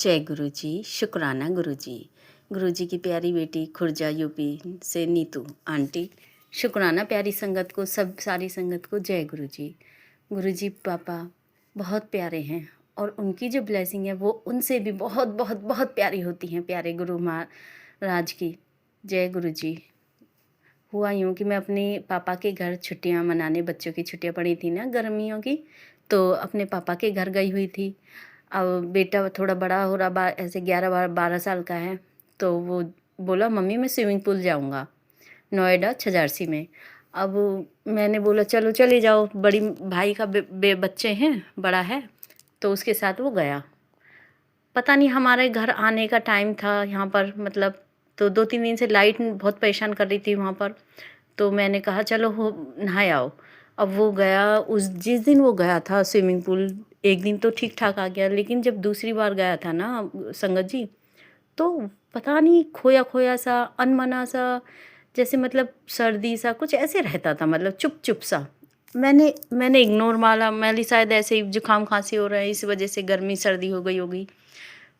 जय गुरु जी, शुक्राना गुरु जी। गुरु जी की प्यारी बेटी खुर्जा यूपी से नीतू आंटी, शुक्राना प्यारी संगत को, सब सारी संगत को जय गुरु जी। गुरु जी पापा बहुत प्यारे हैं और उनकी जो ब्लेसिंग है वो उनसे भी बहुत बहुत बहुत प्यारी होती हैं, प्यारे गुरु महाराज की। जय गुरु जी। हुआ यूँ कि मैं अपने पापा के घर छुट्टियां मनाने, बच्चों की छुट्टियां पड़ी थी ना गर्मियों की, तो अपने पापा के घर गई हुई थी। अब बेटा थोड़ा बड़ा हो रहा, ऐसे 11-12 साल का है, तो वो बोला मम्मी मैं स्विमिंग पूल जाऊंगा नोएडा छजारसी में। अब मैंने बोला चलो चले जाओ, बड़ी भाई का बच्चे हैं, बड़ा है, तो उसके साथ वो गया। पता नहीं हमारे घर आने का टाइम था यहाँ पर, मतलब तो 2-3 दिन से लाइट बहुत परेशान कर रही थी वहाँ पर। तो मैंने कहा चलो हो नहाए आओ। अब वो गया, उस जिस दिन वो गया था स्विमिंग पूल, एक दिन तो ठीक ठाक आ गया, लेकिन जब दूसरी बार गया था ना संगत जी, तो पता नहीं खोया खोया सा, अनमना सा, जैसे मतलब सर्दी सा कुछ ऐसे रहता था, मतलब चुप चुप सा। मैंने इग्नोर मारा, मैंने शायद ऐसे ही जुकाम खांसी हो रहा है, इस वजह से गर्मी सर्दी हो गई होगी,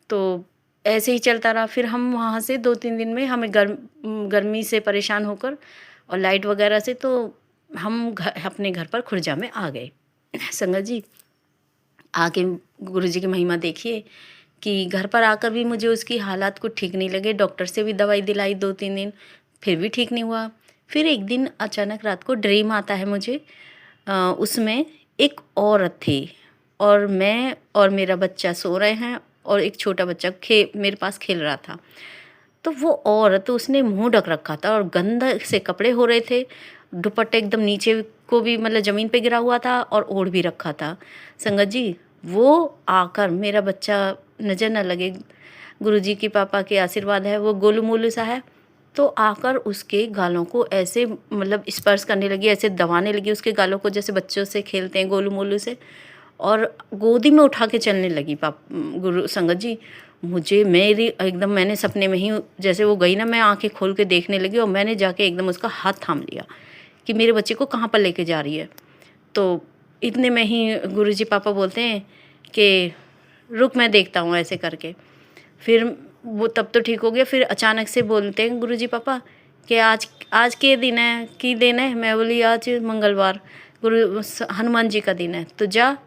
तो ऐसे ही चलता रहा। फिर हम वहाँ से 2-3 दिन में हमें गर्मी से परेशान होकर और लाइट वगैरह से, तो हम अपने घर पर खुर्जा में आ गए। संगत जी आके गुरु जी की महिमा देखिए कि घर पर आकर भी मुझे उसकी हालात कुछ ठीक नहीं लगे। डॉक्टर से भी दवाई दिलाई 2-3 दिन, फिर भी ठीक नहीं हुआ। फिर एक दिन अचानक रात को ड्रीम आता है मुझे, उसमें एक औरत थी और मैं और मेरा बच्चा सो रहे हैं और एक छोटा बच्चा मेरे पास खेल रहा था। तो वो औरत, उसने मुंह ढक रखा था और गंदे से कपड़े हो रहे थे, दुपट्टे एकदम नीचे को भी मतलब ज़मीन पे गिरा हुआ था और ओढ़ भी रखा था। संगत जी वो आकर, मेरा बच्चा नज़र न लगे, गुरुजी की पापा के आशीर्वाद है, वो गोलू मोलू सा है, तो आकर उसके गालों को ऐसे मतलब स्पर्श करने लगी, ऐसे दबाने लगी उसके गालों को, जैसे बच्चों से खेलते हैं गोलू मोलू से, और गोदी में उठा के चलने लगी। गुरु संगत जी मुझे, मेरी एकदम, मैंने सपने में ही जैसे वो गई ना, मैं आंखें खोल के देखने लगी और मैंने जाके एकदम उसका हाथ थाम लिया कि मेरे बच्चे को कहाँ पर लेके जा रही है। तो इतने में ही गुरुजी पापा बोलते हैं कि रुक मैं देखता हूँ, ऐसे करके। फिर वो तब तो ठीक हो गया। फिर अचानक से बोलते हैं गुरुजी पापा कि आज आज के दिन है, की दिन है। मैं बोली आज मंगलवार, गुरु हनुमान जी का दिन है, तो जा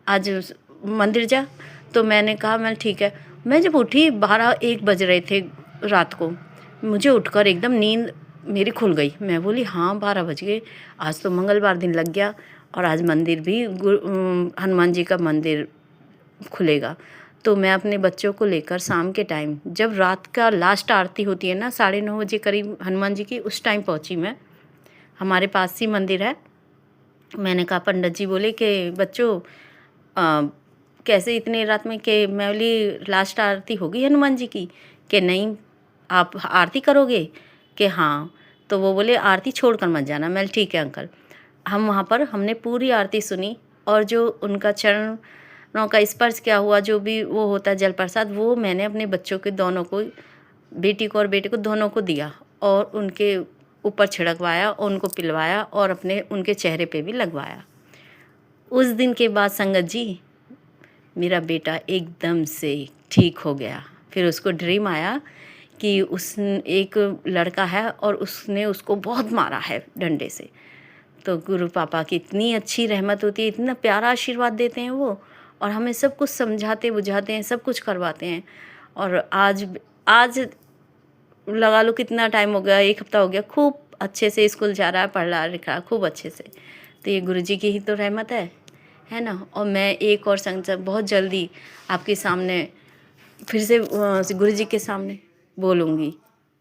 आज मंदिर जा। तो मैंने कहा मैं ठीक है। मैं जब उठी 12-1 बज रहे थे रात को, मुझे उठकर एकदम नींद मेरी खुल गई। मैं बोली हाँ 12 बज गए, आज तो मंगलवार दिन लग गया और आज मंदिर भी हनुमान जी का मंदिर खुलेगा। तो मैं अपने बच्चों को लेकर शाम के टाइम, जब रात का लास्ट आरती होती है ना 9:30 बजे करीब हनुमान जी की, उस टाइम पहुंची मैं। हमारे पास ही मंदिर है। मैंने कहा, पंडित जी बोले कि बच्चों कैसे इतने रात में, कि मैं बोली लास्ट आरती होगी हनुमान जी की, कि नहीं आप आरती करोगे, कि हाँ। तो वो बोले आरती छोड़ कर मत जाना। मैं ठीक है अंकल। हम वहाँ पर हमने पूरी आरती सुनी और जो उनका चरणों का स्पर्श क्या हुआ, जो भी वो होता है जल प्रसाद, वो मैंने अपने बच्चों के दोनों को, बेटी को और बेटे को, दोनों को दिया और उनके ऊपर छिड़कवाया और उनको पिलवाया और अपने उनके चेहरे पे भी लगवाया। उस दिन के बाद संगत जी मेरा बेटा एकदम से ठीक हो गया। फिर उसको ड्रीम आया कि उस एक लड़का है और उसने उसको बहुत मारा है डंडे से। तो गुरु पापा की इतनी अच्छी रहमत होती है, इतना प्यारा आशीर्वाद देते हैं वो, और हमें सब कुछ समझाते बुझाते हैं, सब कुछ करवाते हैं। और आज आज लगा लो कितना टाइम हो गया, 1 हफ्ता हो गया, खूब अच्छे से स्कूल जा रहा है, पढ़ रहा लिखा खूब अच्छे से। तो ये गुरुजी की ही तो रहमत है ना। और मैं एक और संग बहुत जल्दी आपके सामने फिर से गुरुजी के सामने बोलूँगी।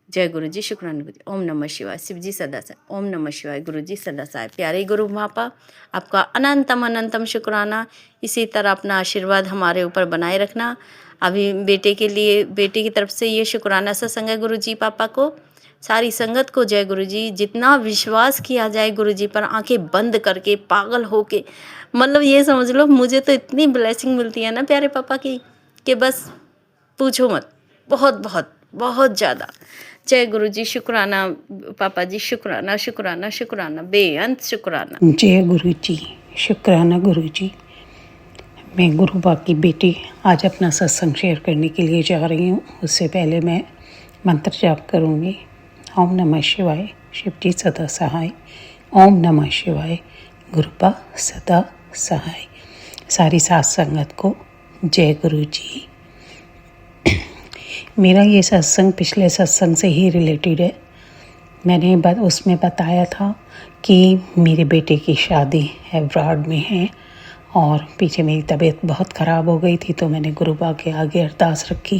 जय गुरु जी, शुक्राना गुरु जी। ओम नमः शिवाय। शिव जी सदा साय। ओम नमः शिवाय। गुरु जी सदा साय। प्यारे गुरु पापा आपका अनंतम अनंतम शुक्राना। इसी तरह अपना आशीर्वाद हमारे ऊपर बनाए रखना। अभी बेटे के लिए, बेटे की तरफ से ये शुक्राना सत्संग है गुरु जी पापा को, सारी संगत को जय गुरु जी। जितना विश्वास किया जाए गुरु जी पर, आंखें बंद करके पागल होके, मतलब ये समझ लो मुझे तो इतनी ब्लेसिंग मिलती है ना प्यारे पापा की, कि बस पूछो मत, बहुत बहुत बहुत ज़्यादा। जय गुरु जी, शुक्राना पापा जी, शुक्राना शुक्राना शुक्राना, बेअंत शुक्राना। जय गुरु जी, शुक्राना गुरु जी। मैं गुरुबा की बेटी आज अपना सत्संग शेयर करने के लिए जा रही हूँ। उससे पहले मैं मंत्र जाप करूँगी। ओम नमः शिवाय, शिवजी सदा सहाय। ओम नमः शिवाय, गुरुबा सदा सहाय। सारी साथ संगत को जय गुरु जी। मेरा ये सत्संग पिछले सत्संग से ही रिलेटेड है। मैंने उसमें बताया था कि मेरे बेटे की शादी अब्रॉड में है और पीछे मेरी तबीयत बहुत ख़राब हो गई थी, तो मैंने गुरुबा के आगे अरदास रखी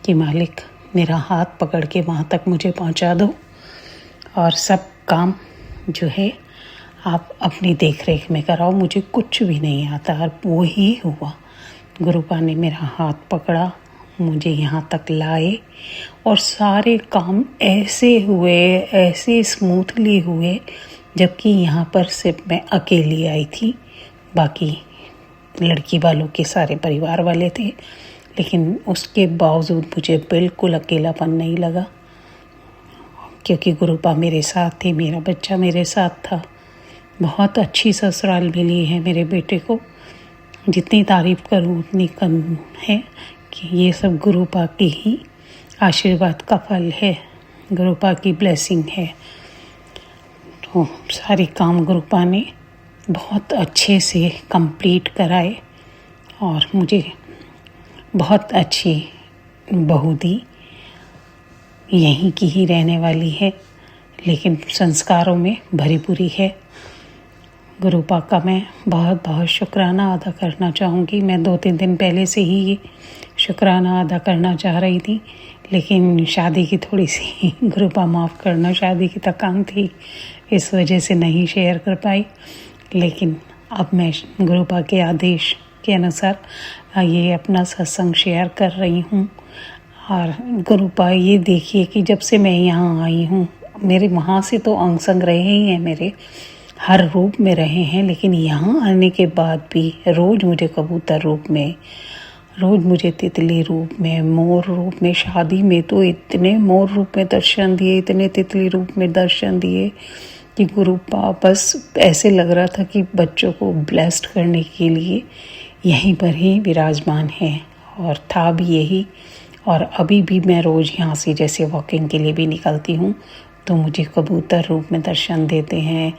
कि मालिक मेरा हाथ पकड़ के वहाँ तक मुझे पहुँचा दो और सब काम जो है आप अपनी देख रेख में कराओ, मुझे कुछ भी नहीं आता। और वो ही हुआ। गुरुबा ने मेरा हाथ पकड़ा, मुझे यहाँ तक लाए और सारे काम ऐसे हुए, ऐसे स्मूथली हुए, जबकि यहाँ पर सिर्फ मैं अकेली आई थी। बाकी लड़की वालों के सारे परिवार वाले थे, लेकिन उसके बावजूद मुझे बिल्कुल अकेलापन नहीं लगा, क्योंकि गुरुबा मेरे साथ थे, मेरा बच्चा मेरे साथ था। बहुत अच्छी ससुराल मिली है मेरे बेटे को। जितनी तारीफ़ करूँ उतनी कम है कि ये सब गुरुबा की ही आशीर्वाद का फल है, गुरुबा की ब्लेसिंग है। तो सारे काम गुरुबा ने बहुत अच्छे से कंप्लीट कराए और मुझे बहुत अच्छी बहू दी। यहीं की ही रहने वाली है, लेकिन संस्कारों में भरी पूरी है। गुरुबा का मैं बहुत बहुत शुक्राना अदा करना चाहूँगी। मैं 2-3 दिन पहले से ही ये शुक्राना अदा करना चाह रही थी, लेकिन शादी की थोड़ी सी गुरुबा माफ़ करना, शादी की थकान थी, इस वजह से नहीं शेयर कर पाई। लेकिन अब मैं गुरुबा के आदेश के अनुसार ये अपना सत्संग शेयर कर रही हूँ। और गुरुबा ये देखिए कि जब से मैं यहाँ आई हूँ, मेरे वहाँ से तो अंग संग रहे ही हैं, मेरे हर रूप में रहे हैं, लेकिन यहाँ आने के बाद भी रोज़ मुझे कबूतर रूप में, रोज़ मुझे तितली रूप में, मोर रूप में, शादी में तो इतने मोर रूप में दर्शन दिए, इतने तितली रूप में दर्शन दिए कि गुरुबा बस ऐसे लग रहा था कि बच्चों को ब्लेस्ड करने के लिए यहीं पर ही विराजमान है, और था भी यही। और अभी भी मैं रोज़ यहाँ से जैसे वॉकिंग के लिए भी निकलती हूँ तो मुझे कबूतर रूप में दर्शन देते हैं,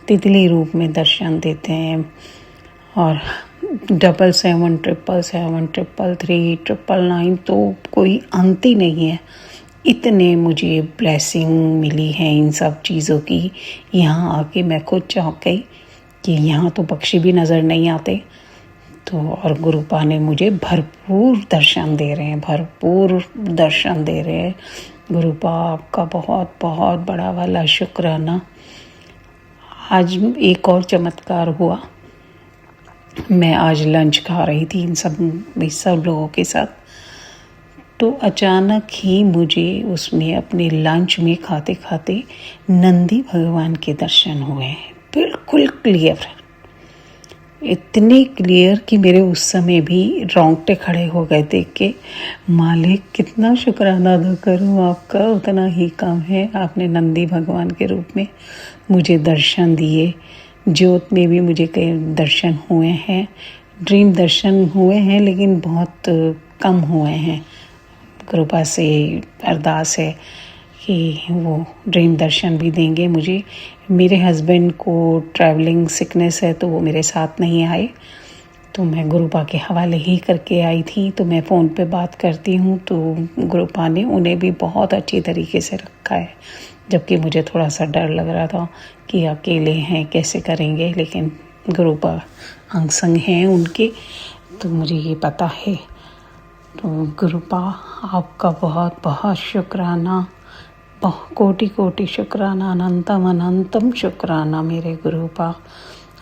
तितली रूप में दर्शन देते हैं, और 777 777 333 999 तो कोई अंत ही नहीं है। इतने मुझे ब्लेसिंग मिली है इन सब चीज़ों की। यहाँ आके मैं खुद चौंक गई कि यहाँ तो पक्षी भी नज़र नहीं आते। तो और गुरुबा ने मुझे भरपूर दर्शन दे रहे हैं, भरपूर दर्शन दे रहे हैं। गुरुबा आपका बहुत बहुत बड़ा वाला शुक्राना। आज एक और चमत्कार हुआ। मैं आज लंच खा रही थी इन सब लोगों के साथ, तो अचानक ही मुझे उसमें अपने लंच में खाते खाते नंदी भगवान के दर्शन हुए, बिल्कुल क्लियर, इतने क्लियर कि मेरे उस समय भी रोंगटे खड़े हो गए देख के। मालिक कितना शुक्राना अदा करूँ आपका, उतना ही कम है। आपने नंदी भगवान के रूप में मुझे दर्शन दिए। ज्योत में भी मुझे कई दर्शन हुए हैं, ड्रीम दर्शन हुए हैं, लेकिन बहुत कम हुए हैं। गुरुबा से अरदास है कि वो ड्रीम दर्शन भी देंगे मुझे। मेरे हस्बैंड को ट्रैवलिंग सिकनेस है, तो वो मेरे साथ नहीं आए, तो मैं गुरुबा के हवाले ही करके आई थी। तो मैं फ़ोन पे बात करती हूँ, तो गुरुबा ने उन्हें भी बहुत अच्छी तरीके से रखा है, जबकि मुझे थोड़ा सा डर लग रहा था कि अकेले हैं कैसे करेंगे, लेकिन गुरुबा अंग संग हैं उनके, तो मुझे ये पता है। तो गुरुबा आपका बहुत बहुत शुक्राना, कोटि कोटि शुक्राना, अनंतम अनंतम शुक्राना मेरे गुरुबा।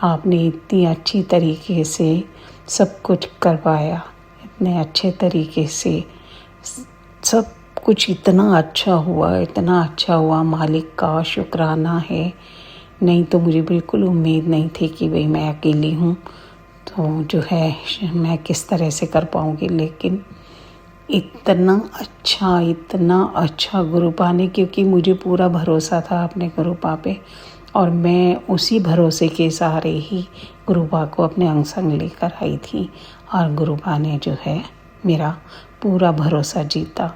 आपने इतनी अच्छी तरीके से सब कुछ करवाया, इतने अच्छे तरीके से सब कुछ इतना अच्छा हुआ, इतना अच्छा हुआ। मालिक का शुक्राना है। नहीं तो मुझे बिल्कुल उम्मीद नहीं थी कि भाई मैं अकेली हूँ तो जो है मैं किस तरह से कर पाऊँगी, लेकिन इतना अच्छा गुरुबा ने, क्योंकि मुझे पूरा भरोसा था अपने गुरुबा पे, और मैं उसी भरोसे के सहारे ही गुरुबा को अपने अंग संग लेकर आई थी। और गुरुपा ने जो है मेरा पूरा भरोसा जीता।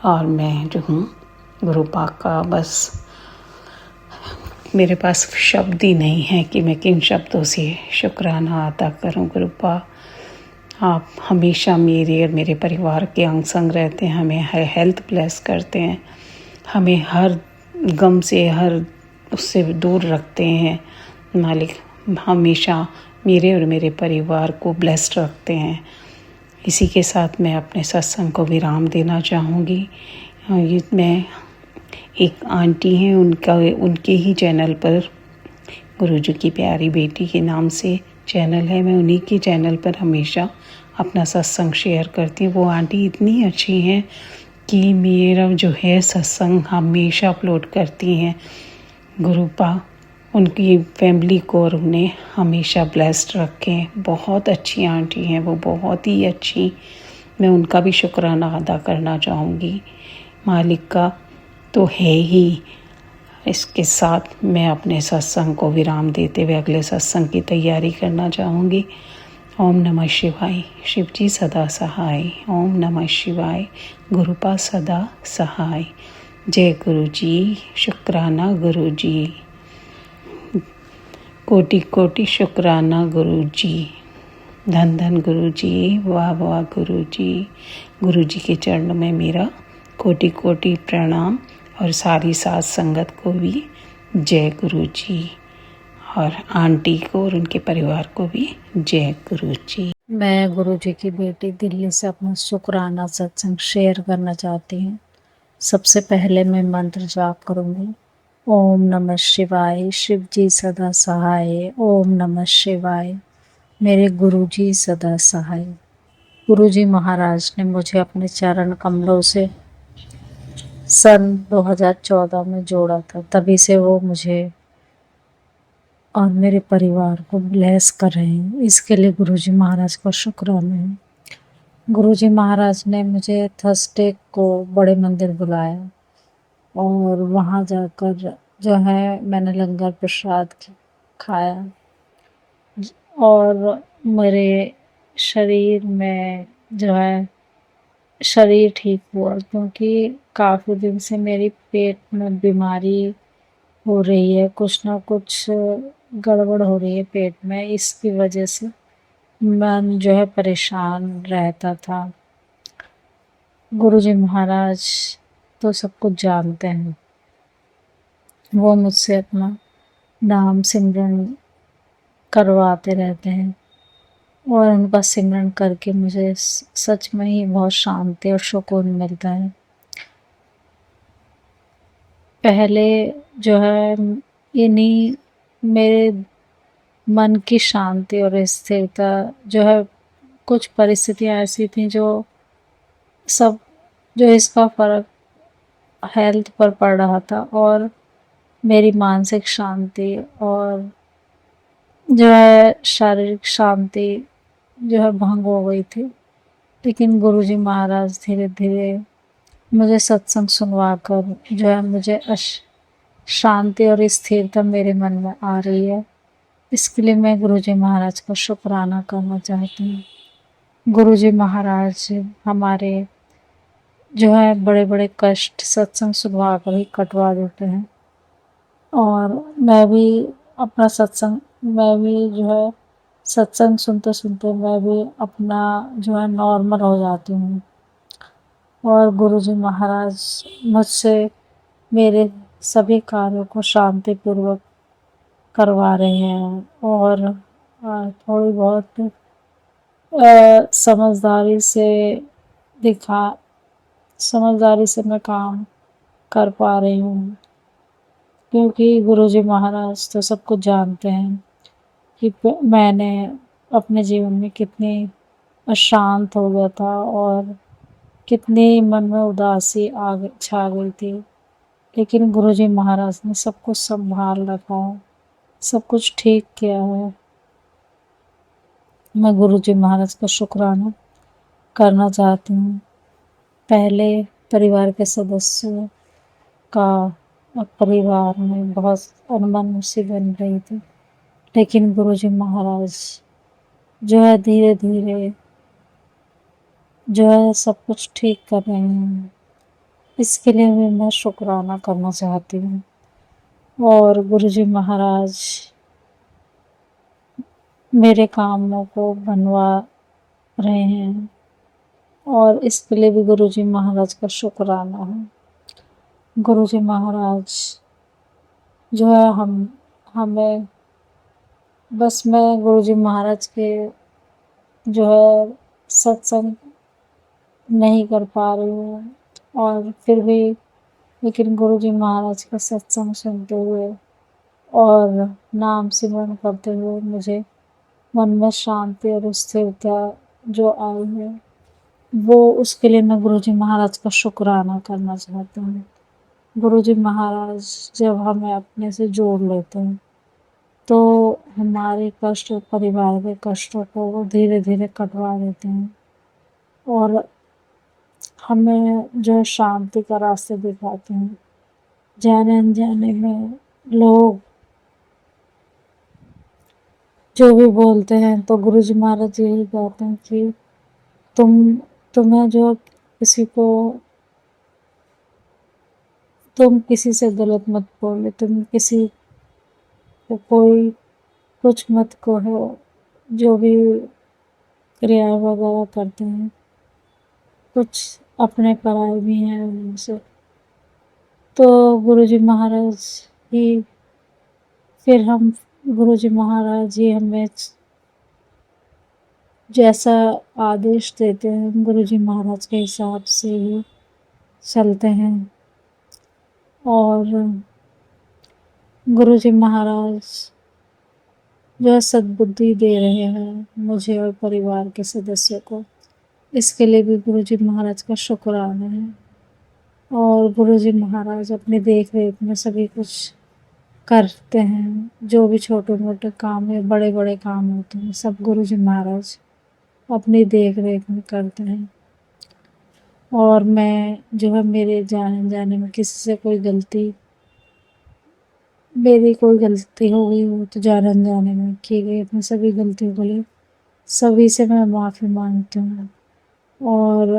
और मैं जो हूँ गुरुपा का बस मेरे पास शब्द ही नहीं है कि मैं किन शब्दों से शुक्राना अदा करूँ। गुरुपा, आप हमेशा मेरे और मेरे परिवार के अंग संग रहते हैं, हमें हर हेल्थ ब्लेस करते हैं, हमें हर गम से हर उससे दूर रखते हैं। मालिक हमेशा मेरे और मेरे परिवार को ब्लेस्ड रखते हैं। इसी के साथ मैं अपने सत्संग को विराम देना चाहूँगी। मैं एक आंटी हैं, उनके ही चैनल पर गुरुजी की प्यारी बेटी के नाम से चैनल है, मैं उन्हीं के चैनल पर हमेशा अपना सत्संग शेयर करती हूँ। वो आंटी इतनी अच्छी हैं कि मेरा जो है सत्संग हमेशा अपलोड करती हैं। गुरुपा उनकी फैमिली को और उन्हें हमेशा ब्लेस्ड रखें। बहुत अच्छी आंटी हैं वो, बहुत ही अच्छी। मैं उनका भी शुक्राना अदा करना चाहूँगी। मालिक का तो है ही। इसके साथ मैं अपने सत्संग को विराम देते हुए अगले सत्संग की तैयारी करना चाहूँगी। ओम नमः शिवाय। शिव जी सदा सहाय। ओम नमः शिवाय। गुरुपा सदा सहाय। जय गुरु जी। शुक्राना गुरु जी। कोटि कोटि शुक्राना गुरु जी। धन धन गुरु जी। वाह वाह गुरु जी। गुरु जी के चरणों में मेरा कोटि कोटि प्रणाम और सारी साथ संगत को भी जय गुरु जी, और आंटी को और उनके परिवार को भी जय गुरु जी। मैं गुरु जी की बेटी दिल्ली से अपना शुक्राना सत्संग शेयर करना चाहती हूँ। सबसे पहले मैं मंत्र जाप करूँगी। ओम नमः शिवाय। शिव जी सदा सहाय। ओम नमः शिवाय। मेरे गुरु जी सदा सहाय। गुरु जी महाराज ने मुझे अपने चरण कमलों से सन 2014 में जोड़ा था, तभी से वो मुझे और मेरे परिवार को ब्लेस कर रहे हैं। इसके लिए गुरुजी महाराज का शुक्राना है। गुरुजी महाराज ने मुझे थर्सडे को बड़े मंदिर बुलाया और वहाँ जाकर जो है मैंने लंगर प्रसाद खाया और मेरे शरीर में जो है शरीर ठीक हुआ, क्योंकि काफ़ी दिन से मेरी पेट में बीमारी हो रही है, कुछ ना कुछ गड़बड़ हो रही है पेट में। इसकी वजह से मन जो है परेशान रहता था। गुरुजी महाराज तो सब कुछ जानते हैं, वो मुझसे अपना नाम सिमरन करवाते रहते हैं और उनका सिमरन करके मुझे सच में ही बहुत शांति और सुकून मिलता है। पहले जो है इन्हीं मेरे मन की शांति और स्थिरता जो है, कुछ परिस्थितियाँ ऐसी थी जो सब जो इसका फ़र्क हेल्थ पर पड़ रहा था और मेरी मानसिक शांति और जो है शारीरिक शांति जो है भंग हो गई थी। लेकिन गुरुजी महाराज धीरे धीरे मुझे सत्संग सुनवाकर जो है मुझे शांति और स्थिरता मेरे मन में आ रही है। इसके लिए मैं गुरुजी महाराज का शुक्राना करना चाहती हूँ। गुरुजी महाराज हमारे जो है बड़े बड़े कष्ट सत्संग सुनवा कर ही कटवा देते हैं और मैं भी अपना सत्संग जो है सत्संग सुनते सुनते मैं भी अपना जो है नॉर्मल हो जाती हूँ और गुरुजी महाराज मुझसे मेरे सभी कार्यों को शांतिपूर्वक करवा रहे हैं और थोड़ी बहुत समझदारी से मैं काम कर पा रही हूँ, क्योंकि गुरुजी महाराज तो सब कुछ जानते हैं कि मैंने अपने जीवन में कितनी अशांत हो गया था और कितनी मन में उदासी छा गई थी। लेकिन गुरुजी महाराज ने सब कुछ संभाल रखा है, सब कुछ ठीक किया है। मैं गुरुजी महाराज का शुक्राना करना चाहती हूँ। पहले परिवार के सदस्यों का परिवार में बहुत अनबन सी बन रही थी, लेकिन गुरुजी महाराज जो है धीरे-धीरे जो है सब कुछ ठीक कर रहे हैं। इसके लिए भी मैं शुक्राना करना चाहती हूँ। और गुरुजी महाराज मेरे कामों को बनवा रहे हैं और इसके लिए भी गुरुजी महाराज का शुक्राना है। गुरुजी महाराज जो है हमें बस मैं गुरुजी महाराज के जो है सत्संग नहीं कर पा रही हूँ और फिर भी लेकिन गुरुजी महाराज का सत्संग सुनते हुए और नाम सिमरन करते हुए मुझे मन में शांति और स्थिरता जो आई है वो उसके लिए मैं गुरुजी महाराज का शुक्राना करना चाहती हूँ। गुरुजी महाराज जब हमें अपने से जोड़ लेते हैं तो हमारे कष्ट परिवार के कष्टों को वो धीरे धीरे कटवा देते हैं और हमें जो है शांति का रास्ता दिखाते हैं। जाने अनजाने में लोग जो भी बोलते हैं तो गुरुजी महाराज यही कहते हैं कि तुम्हें जो तुम किसी से गलत मत बोलो, तुम किसी को कोई कुछ मत कहो, जो भी क्रिया वगैरह करते हैं कुछ अपने पराये भी हैं उनसे। तो गुरुजी महाराज ही फिर हम गुरुजी महाराज ही हमें जैसा आदेश देते हैं हम गुरुजी महाराज के हिसाब से ही चलते हैं और गुरुजी महाराज जो है सद्बुद्धि दे रहे हैं मुझे और परिवार के सदस्यों को। इसके लिए भी गुरुजी महाराज का शुक्राना है और गुरुजी महाराज अपनी देख रेख में सभी कुछ करते हैं। जो भी छोटे मोटे काम है बड़े बड़े काम होते हैं सब गुरुजी महाराज अपनी देख रेख में करते हैं। और मैं जो है मेरे जाने में किसी से मेरी कोई गलती हो गई हो तो जाने अनजाने में की गई अपनी सभी गलतियों के लिए सभी से मैं माफ़ी मांगती हूँ। और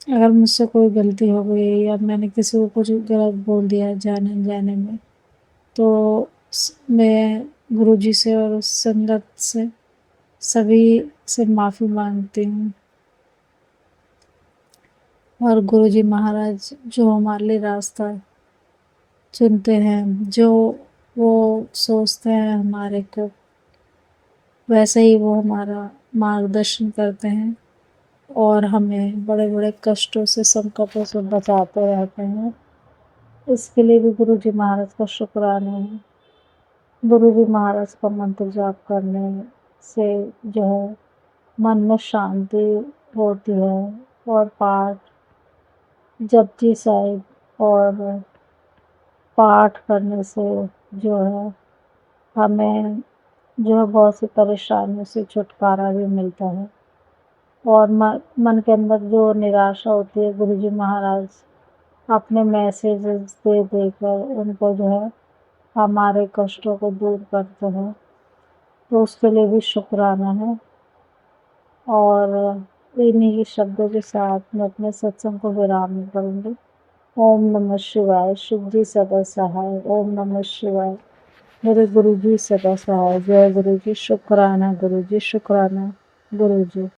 अगर मुझसे कोई गलती हो गई या मैंने किसी को कुछ गलत बोल दिया जाने अनजाने में तो मैं गुरुजी से और उस संगत से सभी से माफ़ी मांगती हूँ। और गुरुजी महाराज जो हमारे लिए रास्ता चुनते हैं, जो वो सोचते हैं हमारे को वैसे ही वो हमारा मार्गदर्शन करते हैं और हमें बड़े बड़े कष्टों से संकटों से बचाते रहते हैं। इसके लिए भी गुरुजी महाराज का शुक्राना है। गुरुजी महाराज का मंत्र जाप करने से जो है मन में शांति होती है और पाठ जपजी साहिब और पाठ करने से जो है हमें जो है बहुत सी परेशानियों से छुटकारा भी मिलता है और मन के अंदर जो निराशा होती है गुरुजी महाराज अपने मैसेजेस दे देकर उनको जो है हमारे कष्टों को दूर करते हैं। तो उसके लिए भी शुक्राना है। और इन्हीं शब्दों के साथ मैं अपने सत्संग को विराम करूँगी। ओम नमः शिवाय। शिव जी सदा सहाय। ओम नमः शिवाय। मेरे गुरु जी सदा सहाय। जय गुरु जी। शुक्राना गुरु जी। शुक्राना गुरु जी।